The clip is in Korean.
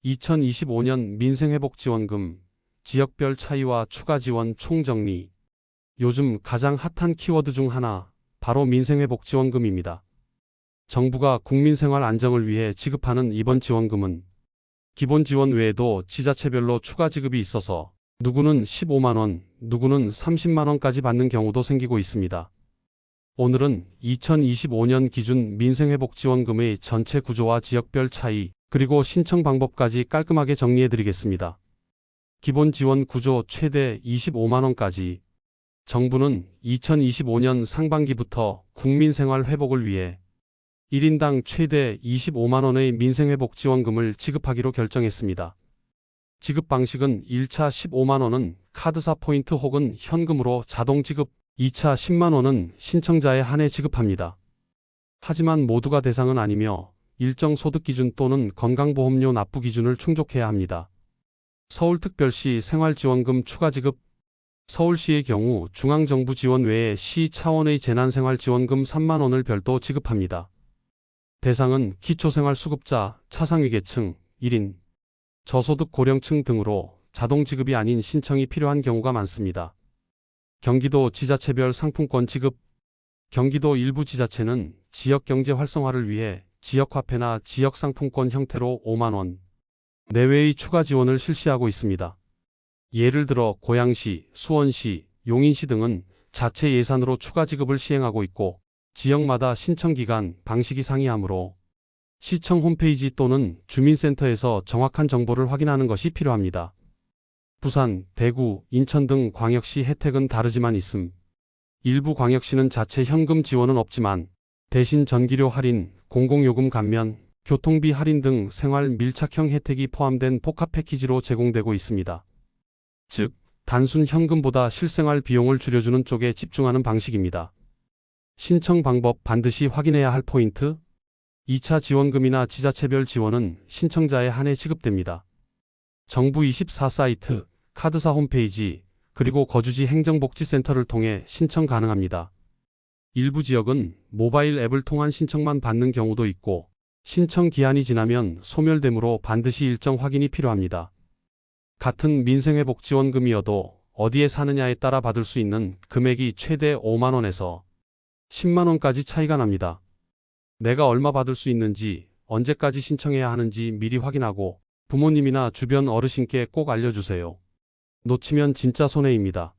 2025년 민생회복지원금, 지역별 차이와 추가 지원 총정리. 요즘 가장 핫한 키워드 중 하나, 바로 민생회복지원금입니다. 정부가 국민생활 안정을 위해 지급하는 이번 지원금은 기본 지원 외에도 지자체별로 추가 지급이 있어서 누구는 15만원, 누구는 30만원까지 받는 경우도 생기고 있습니다. 오늘은 2025년 기준 민생회복지원금의 전체 구조와 지역별 차이, 그리고 신청 방법까지 깔끔하게 정리해드리겠습니다. 기본 지원 구조 최대 25만원까지. 정부는 2025년 상반기부터 국민생활 회복을 위해 1인당 최대 25만원의 민생회복지원금을 지급하기로 결정했습니다. 지급 방식은 1차 15만원은 카드사 포인트 혹은 현금으로 자동 지급, 2차 10만원은 신청자에 한해 지급합니다. 하지만 모두가 대상은 아니며 일정 소득 기준 또는 건강보험료 납부 기준을 충족해야 합니다. 서울특별시 생활지원금 추가 지급. 서울시의 경우 중앙정부 지원 외에 시 차원의 재난생활지원금 3만원을 별도 지급합니다. 대상은 기초생활수급자, 차상위계층, 1인, 저소득 고령층 등으로 자동 지급이 아닌 신청이 필요한 경우가 많습니다. 경기도 지자체별 상품권 지급. 경기도 일부 지자체는 지역경제 활성화를 위해 지역화폐나 지역상품권 형태로 5만원 내외의 추가 지원을 실시하고 있습니다. 예를 들어 고양시, 수원시, 용인시 등은 자체 예산으로 추가 지급을 시행하고 있고 지역마다 신청기간, 방식이 상이하므로 시청 홈페이지 또는 주민센터에서 정확한 정보를 확인하는 것이 필요합니다. 부산, 대구, 인천 등 광역시 혜택은 다르지만 있음. 일부 광역시는 자체 현금 지원은 없지만 대신 전기료 할인, 공공요금 감면, 교통비 할인 등 생활 밀착형 혜택이 포함된 복합 패키지로 제공되고 있습니다. 즉, 단순 현금보다 실생활 비용을 줄여주는 쪽에 집중하는 방식입니다. 신청 방법 반드시 확인해야 할 포인트. 2차 지원금이나 지자체별 지원은 신청자에 한해 지급됩니다. 정부 24 사이트, 카드사 홈페이지, 그리고 거주지 행정복지센터를 통해 신청 가능합니다. 일부 지역은 모바일 앱을 통한 신청만 받는 경우도 있고 신청 기한이 지나면 소멸되므로 반드시 일정 확인이 필요합니다. 같은 민생회복지원금이어도 어디에 사느냐에 따라 받을 수 있는 금액이 최대 5만원에서 10만원까지 차이가 납니다. 내가 얼마 받을 수 있는지, 언제까지 신청해야 하는지 미리 확인하고 부모님이나 주변 어르신께 꼭 알려주세요. 놓치면 진짜 손해입니다.